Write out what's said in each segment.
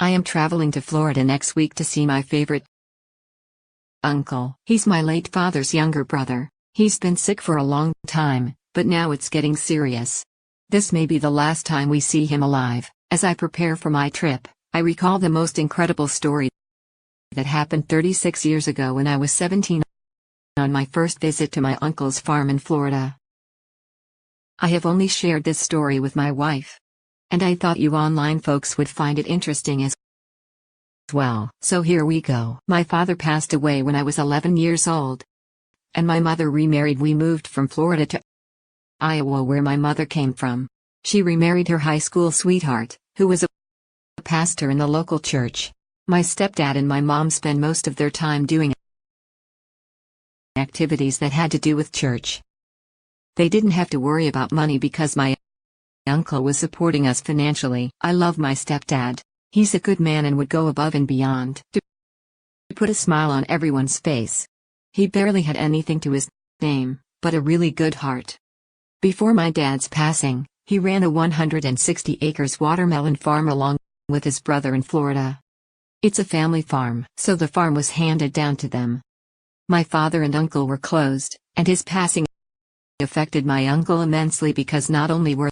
I am traveling to Florida next week to see my favorite uncle. He's my late father's younger brother. He's been sick for a long time, but now it's getting serious. This may be the last time we see him alive. As I prepare for my trip, I recall the most incredible story that happened 36 years ago when I was 17 on my first visit to my uncle's farm in Florida. I have only shared this story with my wife, and I thought you online folks would find it interesting as well. So here we go. My father passed away when I was 11 years old, and my mother remarried. We moved from Florida to Iowa, where my mother came from. She remarried her high school sweetheart, who was a pastor in the local church. My stepdad and my mom spent most of their time doing activities that had to do with church. They didn't have to worry about money because my uncle was supporting us financially. I love my stepdad. He's a good man and would go above and beyond to put a smile on everyone's face. He barely had anything to his name, but a really good heart. Before my dad's passing, he ran a 160 acres watermelon farm along with his brother in Florida. It's a family farm, so the farm was handed down to them. My father and uncle were closed, and his passing affected my uncle immensely because not only were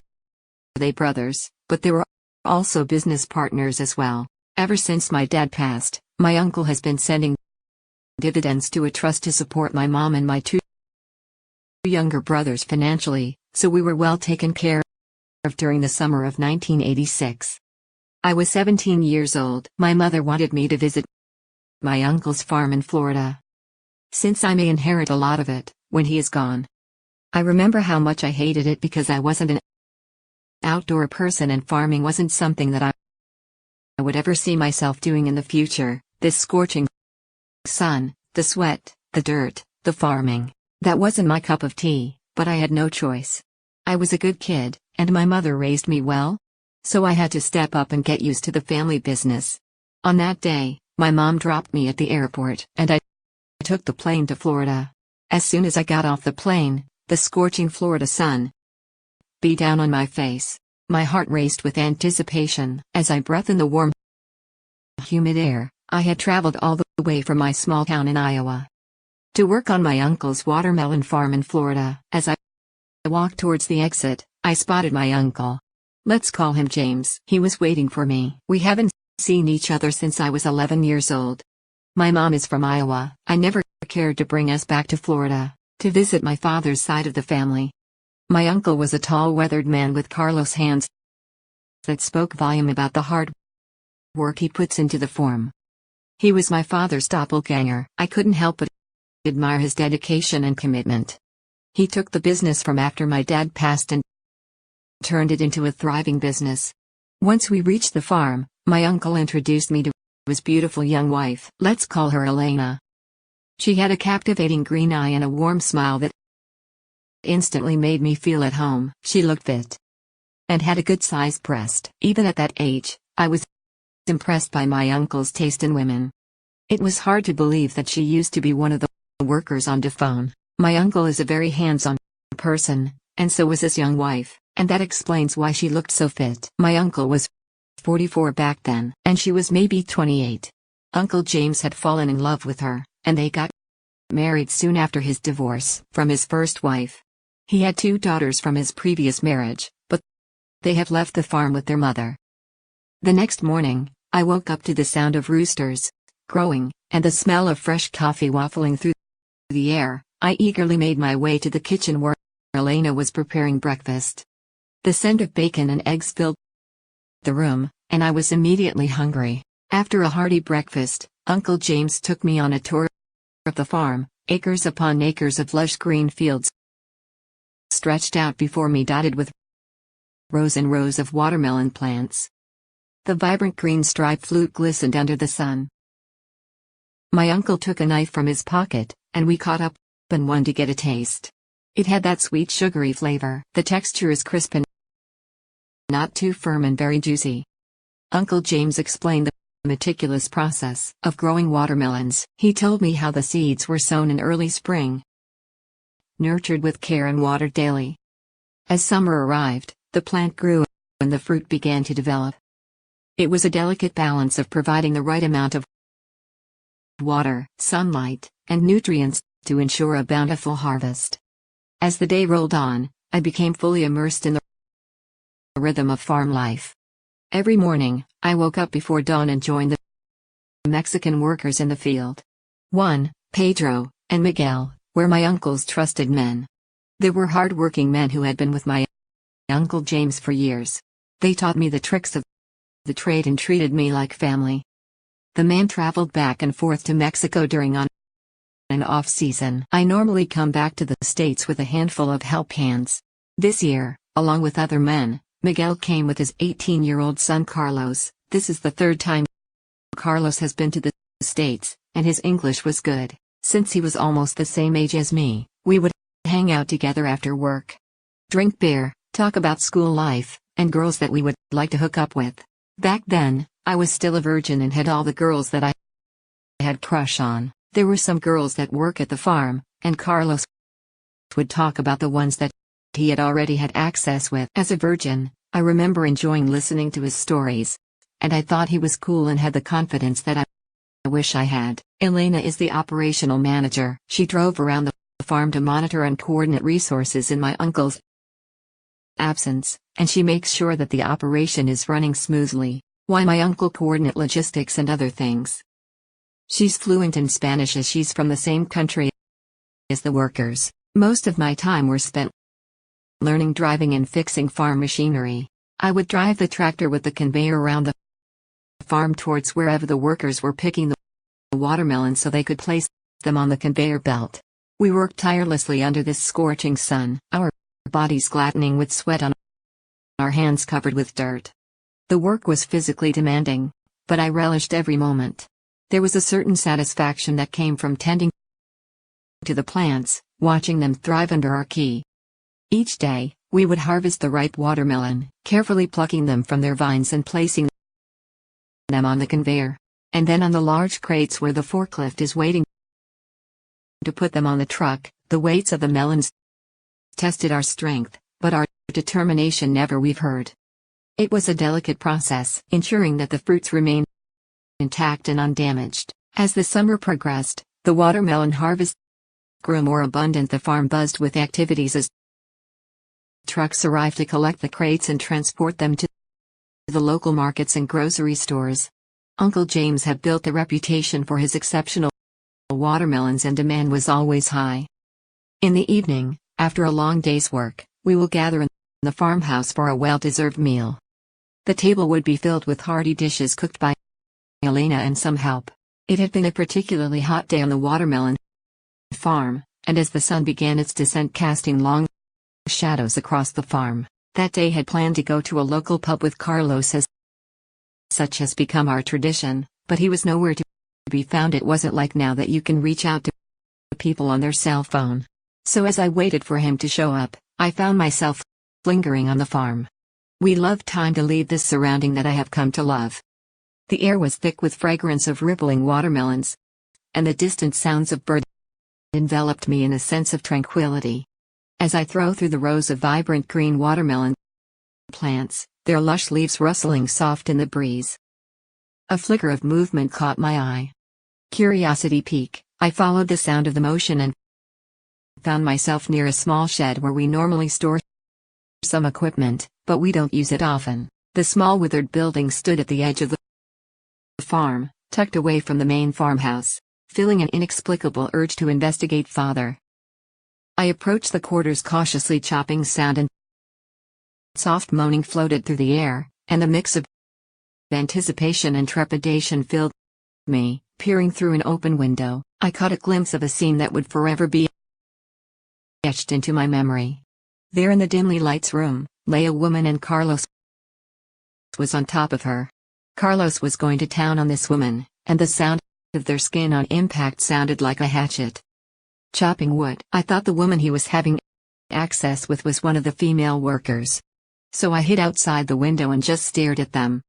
they brothers, but they were also business partners as well. Ever since my dad passed, my uncle has been sending dividends to a trust to support my mom and my two younger brothers financially, so we were well taken care of during the summer of 1986. I was 17 years old. My mother wanted me to visit my uncle's farm in Florida, since I may inherit a lot of it when he is gone. I remember how much I hated it because I wasn't an outdoor person and farming wasn't something that I would ever see myself doing in the future. This scorching sun, the sweat, the dirt, the farming, that wasn't my cup of tea, but I had no choice. I was a good kid, and my mother raised me well, so I had to step up and get used to the family business. On that day, my mom dropped me at the airport, and I took the plane to Florida. As soon as I got off the plane, the scorching Florida sun beat down on my face. My heart raced with anticipation as I breathed in the warm, humid air. I had traveled all the way from my small town in Iowa to work on my uncle's watermelon farm in Florida. As I walked towards the exit, I spotted my uncle. Let's call him James. He was waiting for me. We haven't seen each other since I was 11 years old. My mom is from Iowa. I never cared to bring us back to Florida to visit my father's side of the family. My uncle was a tall, weathered man with Carlos hands that spoke volume about the hard work he puts into the farm. He was my father's doppelganger. I couldn't help but admire his dedication and commitment. He took the business from after my dad passed and turned it into a thriving business. Once we reached the farm, my uncle introduced me to his beautiful young wife. Let's call her Elena. She had a captivating green eye and a warm smile that instantly made me feel at home. She looked fit and had a good-sized breast. Even at that age, I was impressed by my uncle's taste in women. It was hard to believe that she used to be one of the workers on the phone. My uncle is a very hands-on person, and so was his young wife, and that explains why she looked so fit. My uncle was 44 back then, and she was maybe 28. Uncle James had fallen in love with her, and they got married soon after his divorce from his first wife. He had 2 daughters from his previous marriage, but they have left the farm with their mother. The next morning, I woke up to the sound of roosters crowing, and the smell of fresh coffee wafting through the air. I eagerly made my way to the kitchen where Elena was preparing breakfast. The scent of bacon and eggs filled the room, and I was immediately hungry. After a hearty breakfast, Uncle James took me on a tour of the farm. Acres upon acres of lush green fields stretched out before me, dotted with rows and rows of watermelon plants. The vibrant green striped fruit glistened under the sun. My uncle took a knife from his pocket, and we caught up and one to get a taste. It had that sweet sugary flavor. The texture is crisp and not too firm and very juicy. Uncle James explained the meticulous process of growing watermelons. He told me how the seeds were sown in early spring, nurtured with care and watered daily. As summer arrived, the plant grew and the fruit began to develop. It was a delicate balance of providing the right amount of water, sunlight, and nutrients to ensure a bountiful harvest. As the day rolled on, I became fully immersed in the rhythm of farm life. Every morning, I woke up before dawn and joined the Mexican workers in the field. Juan, Pedro, and Miguel were my uncle's trusted men. They were hard-working men who had been with my Uncle James for years. They taught me the tricks of the trade and treated me like family. The man traveled back and forth to Mexico during on and off season. I normally come back to the States with a handful of help hands. This year, along with other men, Miguel came with his 18-year-old son Carlos. This is the third time Carlos has been to the States, and his English was good. Since he was almost the same age as me, we would hang out together after work, drink beer, talk about school life, and girls that we would like to hook up with. Back then, I was still a virgin and had all the girls that I had crush on. There were some girls that work at the farm, and Carlos would talk about the ones that he had already had access with. As a virgin, I remember enjoying listening to his stories. And I thought he was cool and had the confidence that I wish I had. Elena is the operational manager. She drove around the farm to monitor and coordinate resources in my uncle's absence, and she makes sure that the operation is running smoothly, while my uncle coordinates logistics and other things. She's fluent in Spanish as she's from the same country as the workers. Most of my time was spent learning driving and fixing farm machinery. I would drive the tractor with the conveyor around the farm towards wherever the workers were picking the watermelons so they could place them on the conveyor belt. We worked tirelessly under this scorching sun, our bodies glattening with sweat on our hands covered with dirt. The work was physically demanding, but I relished every moment. There was a certain satisfaction that came from tending to the plants, watching them thrive under our key. Each day, we would harvest the ripe watermelon, carefully plucking them from their vines and placing them on the conveyor, and then on the large crates where the forklift is waiting to put them on the truck. The weights of the melons tested our strength, but our determination never wavered. It was a delicate process, ensuring that the fruits remained intact and undamaged. As the summer progressed, the watermelon harvest grew more abundant. The farm buzzed with activities as trucks arrived to collect the crates and transport them to the local markets and grocery stores. Uncle James had built a reputation for his exceptional watermelons, and demand was always high. In the evening, after a long day's work, we will gather in the farmhouse for a well-deserved meal. The table would be filled with hearty dishes cooked by Elena and some help. It had been a particularly hot day on the watermelon farm, and as the sun began its descent casting long shadows across the farm, that day had planned to go to a local pub with Carlos, as such has become our tradition, but he was nowhere to be found. It wasn't like now that you can reach out to people on their cell phone. So as I waited for him to show up, I found myself lingering on the farm. We loved time to leave this surrounding that I have come to love. The air was thick with fragrance of rippling watermelons, and the distant sounds of birds enveloped me in a sense of tranquility. As I throw through the rows of vibrant green watermelon plants, their lush leaves rustling soft in the breeze, a flicker of movement caught my eye. Curiosity piqued, I followed the sound of the motion and found myself near a small shed where we normally store some equipment, but we don't use it often. The small withered building stood at the edge of the farm, tucked away from the main farmhouse, feeling an inexplicable urge to investigate further. I approached the quarters cautiously. Chopping sound and soft moaning floated through the air, and a mix of anticipation and trepidation filled me. Peering through an open window, I caught a glimpse of a scene that would forever be etched into my memory. There in the dimly lights room, lay a woman, and Carlos was on top of her. Carlos was going to town on this woman, and the sound of their skin on impact sounded like a hatchet chopping wood. I thought the woman he was having access with was one of the female workers. So I hid outside the window and just stared at them.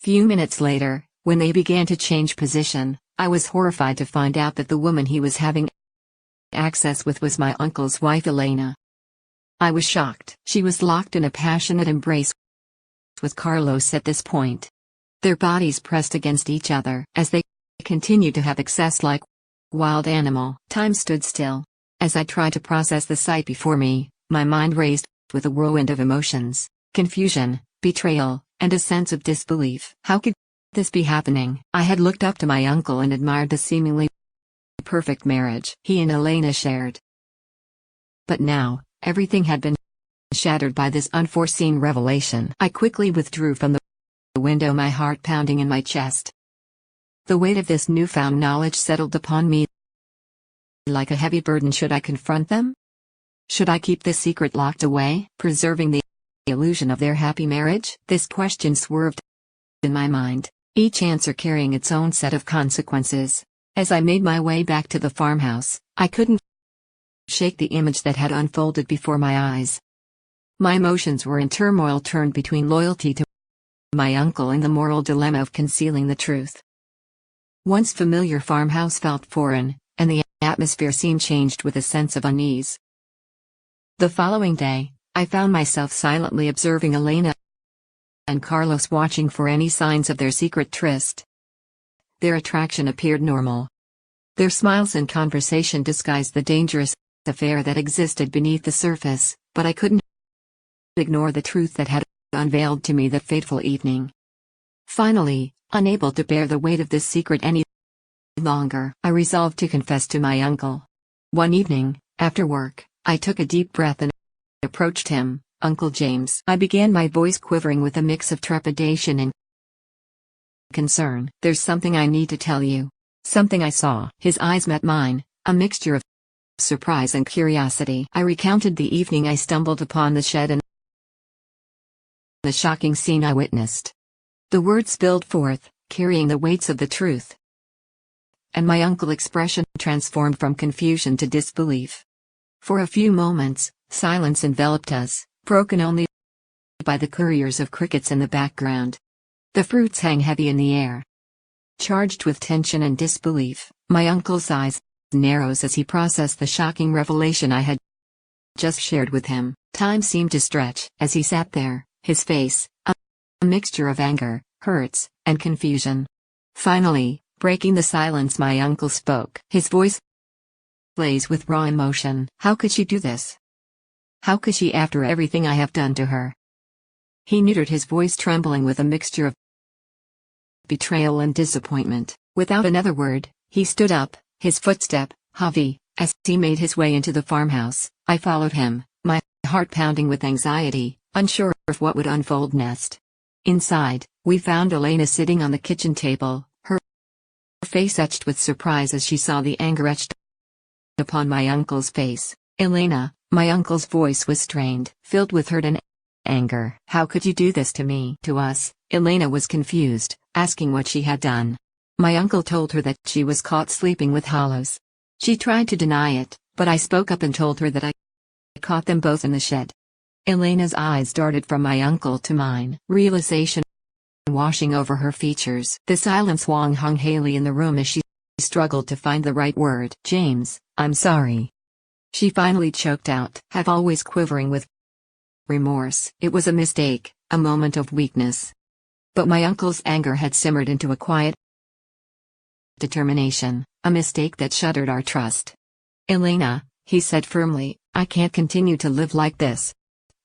Few minutes later, when they began to change position, I was horrified to find out that the woman he was having access with was my uncle's wife Elena. I was shocked. She was locked in a passionate embrace with Carlos at this point. their bodies pressed against each other as they continued to have excess like wild animal. Time stood still. As I tried to process the sight before me, my mind raced with a whirlwind of emotions, confusion, betrayal, and a sense of disbelief. How could this be happening? I had looked up to my uncle and admired the seemingly perfect marriage he and Elena shared. But now, everything had been shattered by this unforeseen revelation. I quickly withdrew from the window, my heart pounding in my chest. The weight of this newfound knowledge settled upon me like a heavy burden. Should I confront them? Should I keep this secret locked away, preserving the illusion of their happy marriage? This question swerved in my mind, each answer carrying its own set of consequences. As I made my way back to the farmhouse, I couldn't shake the image that had unfolded before my eyes. My emotions were in turmoil, turned between loyalty to my uncle and the moral dilemma of concealing the truth. Once familiar farmhouse felt foreign, and the atmosphere seemed changed with a sense of unease. The following day, I found myself silently observing Elena and Carlos, watching for any signs of their secret tryst. Their attraction appeared normal. Their smiles and conversation disguised the dangerous affair that existed beneath the surface, but I couldn't ignore the truth that had unveiled to me that fateful evening. Finally, unable to bear the weight of this secret any longer, I resolved to confess to my uncle. One evening, after work, I took a deep breath and approached him. "Uncle James," I began, my voice quivering with a mix of trepidation and concern. "There's something I need to tell you. Something I saw." His eyes met mine, a mixture of surprise and curiosity. I recounted the evening I stumbled upon the shed and the shocking scene I witnessed. The words spilled forth, carrying the weights of the truth, and my uncle's expression transformed from confusion to disbelief. For a few moments, silence enveloped us, broken only by the couriers of crickets in the background. The fruits hang heavy in the air. Charged with tension and disbelief, my uncle's eyes narrowed as he processed the shocking revelation I had just shared with him. Time seemed to stretch as he sat there, his face a mixture of anger, hurt, and confusion. Finally, breaking the silence, my uncle spoke. His voice blazed with raw emotion. "How could she do this? How could she, after everything I have done to her?" He neutered, his voice trembling with a mixture of betrayal and disappointment. Without another word, he stood up, his footstep heavy, as he made his way into the farmhouse. I followed him, my heart pounding with anxiety, unsure of what would unfold next. Inside, we found Elena sitting on the kitchen table, her face etched with surprise as she saw the anger etched upon my uncle's face. "Elena," my uncle's voice was strained, filled with hurt and anger. "How could you do this to me?" "To us?" Elena was confused, asking what she had done. My uncle told her that she was caught sleeping with Hollis. She tried to deny it, but I spoke up and told her that I caught them both in the shed. Elena's eyes darted from my uncle to mine, realization washing over her features. The silence hung heavily in the room as she struggled to find the right word. "James, I'm sorry," she finally choked out, half always quivering with remorse. "It was a mistake, a moment of weakness." But my uncle's anger had simmered into a quiet determination, a mistake that shattered our trust. "Elena," he said firmly, "I can't continue to live like this,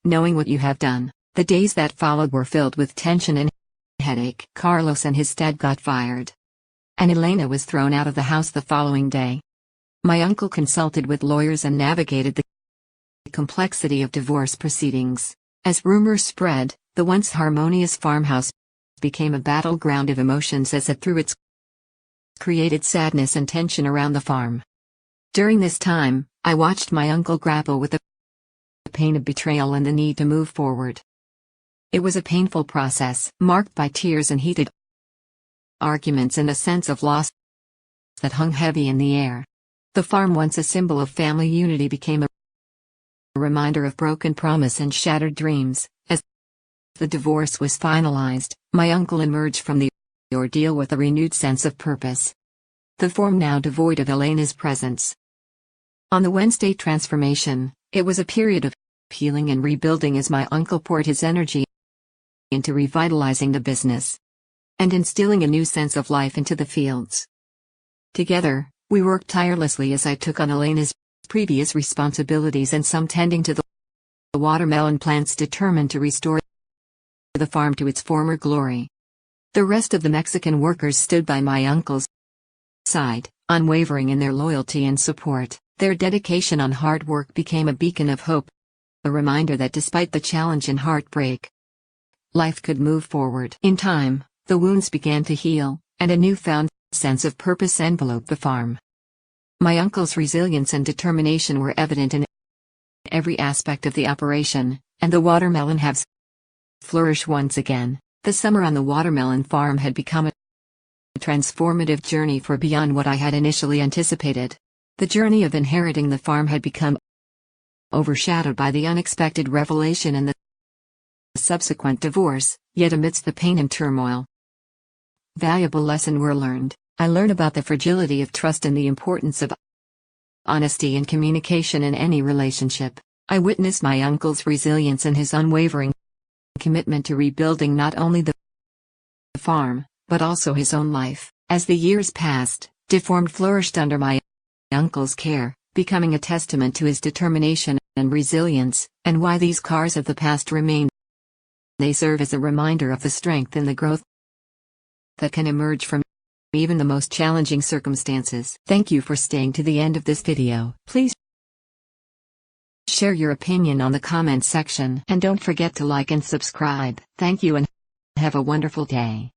knowing what you have done." The days that followed were filled with tension and headache. Carlos and his dad got fired, and Elena was thrown out of the house the following day. My uncle consulted with lawyers and navigated the complexity of divorce proceedings. As rumors spread, the once harmonious farmhouse became a battleground of emotions as it threw its created sadness and tension around the farm. During this time, I watched my uncle grapple with the pain of betrayal and the need to move forward. It was a painful process, marked by tears and heated arguments and a sense of loss that hung heavy in the air. The farm, once a symbol of family unity, became a reminder of broken promise and shattered dreams. As the divorce was finalized, my uncle emerged from the ordeal with a renewed sense of purpose. The farm now devoid of Elena's presence. On the Wednesday transformation, it was a period of healing and rebuilding as my uncle poured his energy into revitalizing the business. and instilling a new sense of life into the fields. Together, we worked tirelessly as I took on Elena's previous responsibilities and some tending to the watermelon plants, determined to restore the farm to its former glory. The rest of the Mexican workers stood by my uncle's side, unwavering in their loyalty and support. Their dedication and hard work became a beacon of hope, a reminder that despite the challenge and heartbreak, life could move forward. In time, the wounds began to heal, and a newfound sense of purpose enveloped the farm. My uncle's resilience and determination were evident in every aspect of the operation, and the watermelon halves flourished once again. The summer on the watermelon farm had become a transformative journey for beyond what I had initially anticipated. The journey of inheriting the farm had become overshadowed by the unexpected revelation and the subsequent divorce, yet amidst the pain and turmoil, valuable lessons were learned. I learned about the fragility of trust and the importance of honesty and communication in any relationship. I witnessed my uncle's resilience and his unwavering commitment to rebuilding not only the farm, but also his own life. As the years passed, Deformed flourished under my uncle's care, becoming a testament to his determination and resilience, and why these cars of the past remain. They serve as a reminder of the strength and the growth that can emerge from even the most challenging circumstances. Thank you for staying to the end of this video. Please share your opinion on the comment section, and don't forget to like and subscribe. Thank you and have a wonderful day.